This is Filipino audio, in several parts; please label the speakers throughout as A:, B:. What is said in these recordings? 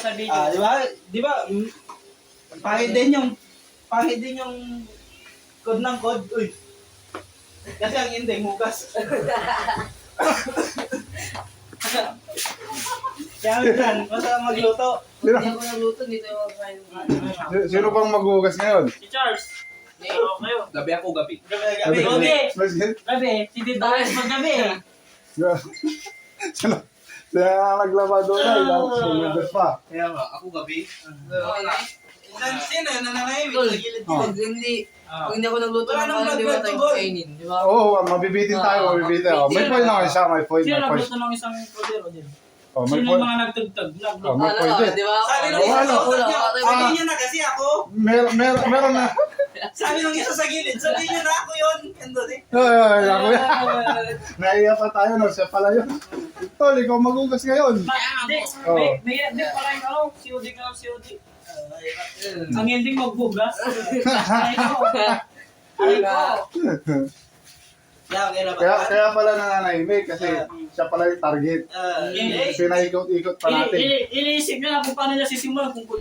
A: sa video.
B: Di ba? Di ba? Pangit din yung code ng code. Uy. Kasi ang ending, mugas. Kaya minsan, masarap magluto.
C: Hindi ako nagluto, dito ako kain.
D: Sino bang maghugas ngayon?
A: Si Charles. Oo, kayo.
E: Gabi ako, gabi.
B: Gabi.
A: Gabi, si Tito Alex paggabi.
D: Kaya naglaba doon ay, tapos maghugas pa.
E: Kaya nga, ako gabi.
B: Sino yun? Nanangayimik
C: Tol,
B: sa gilid-gilid.
C: pag hindi ako nagluto
B: Wala
C: ng
B: nang
C: kanin, di ba
B: vlog
C: tayo
B: to, boy.
C: kainin, di ba?
D: Oo, mabibitin tayo, mabibitin. Oh, may point na siya, may point,
A: Sino
D: may point.
A: nagluto ng isang kaldero din?
D: Oh, may
A: Sino
D: point.
A: yung mga nagtugtog?
D: Oh, may point din.
C: Di ba?
B: Sabi nung
D: Oo,
B: isa
D: ano?
B: sa utak niya,
C: Wala,
B: sabihin niyo na kasi ako.
D: Meron na.
B: Sabi nung isa sa gilid, sabihin niyo na ako yun. Andun eh.
D: Ay, ako yan. Naiya pa tayo, no? Siya pala yun. Tol, ikaw maghugas ngayon.
A: Hindi,
D: Oo.
A: hindi pala yung ano, COD ka lang COD. Ang ending magbugas. Ay ko.
D: Kaya pala nananahimik kasi siya pala yung target. Pinaikot-ikot pa natin.
A: Iniisip niya na kung paano niya sisimulan kung kung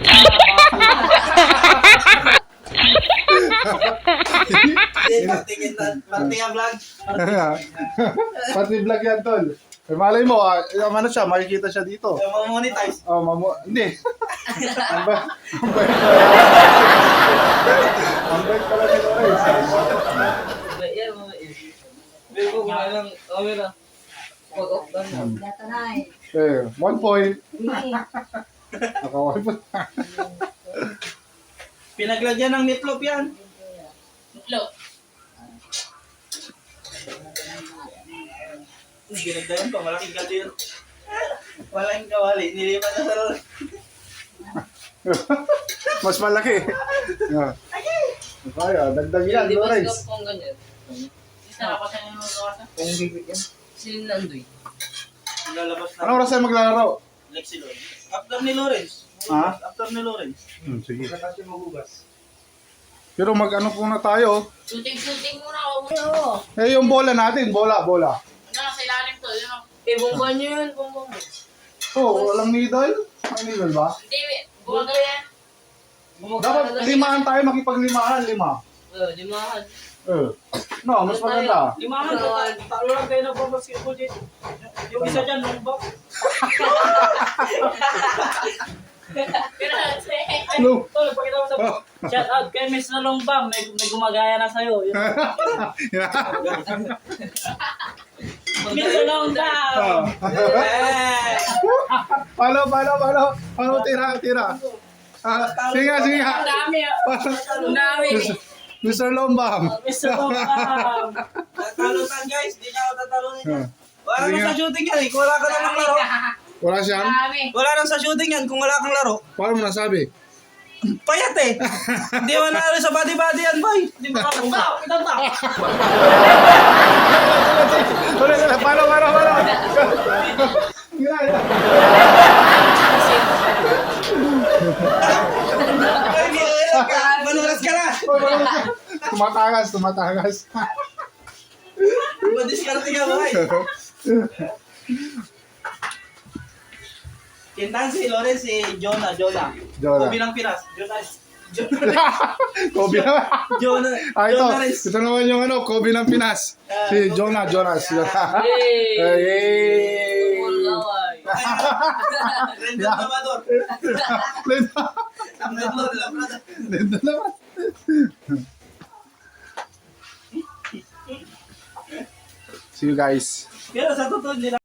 B: Party ang vlog.
D: Pati vlog yan, Tol. Eh, malay mo, ano siya, makikita siya dito.
B: Mamonetize.
D: Oh, hindi. Ang bait. Ang bait pala ni Lorenz.
C: Yan, mga isip. Bego mo lang, camera. Pag-off ka na.
D: Eh, 1 point. Naka-1 point.
B: Pinaglagyan ng meatloaf yan.
A: Meatloaf.
B: Ginagdayan pa, malaking kaldir. Walang kawali, nilipat na sa lolo.
D: Mas malaki. Kaya, dagdag yan,
C: Di ba
D: Lorenz.
C: siya kung ganyan?
A: Isa ka pa sa inyo mga
C: Kung bibig yan. Sino nandoy?
B: Lalabas na.
D: Anong oras tayo maglalaro?
B: Lexi Lorenz. After ni Lorenz.
D: Ha?
B: After ni Lorenz.
D: Sige.
B: Kasi magugas.
D: Pero mag-ano muna tayo.
A: Shooting muna ako.
D: Eh, yung bola natin, bola.
A: Nasa ilalim to, yun o.
C: Bongga nyo yun, bongga mo.
D: Oh, walang needle? Ang needle ba?
A: Hindi, buwaga yan.
D: Dapat limahan tayo, makipaglimahan, 5.
C: Limahan.
D: No, mas maganda.
A: Limahan ko, talo lang kayo ng basketball dito. Yung isa dyan, long ball. Ay,
D: No.
A: tol, pakita mo sa shout out kay Miss na long bang, may gumagaya na sa'yo. Miss na long bang!
D: Paano, tira. Sige nga.
A: Ang dami ah! Ang dami!
D: Mr. Lombam.
A: Miss na long bang!
B: Tatalutan guys, di ka ako tatalunin yan. Wala
D: Sige
B: nang
D: nga.
B: sa shooting yan eh, kung wala ka namang laro.
D: Wala siyang?
B: Wala nang sa shooting yan kung wala kang laro.
D: Paano mo nasabi?
B: Payat eh. Hindi mo na sa body-body yan, boy.
A: Hindi mo kakanta! Kitanta!
D: Ulit. Paano?
B: Manuras ka na.
D: Tumatagas.
B: Madiskarte ka, boy. Kintan si Lorenz, si Jonah. Kobe ng Pinas.
D: Kobe na.
B: Jonah.
D: Ito
B: Jonah Reyes.
D: naman yung Kobe ng Pinas. Si Jonas.
C: Yay! Wallaway.
B: Rendon Labrador.
D: Lento naman. See you guys.
B: Pero sa totoo nila.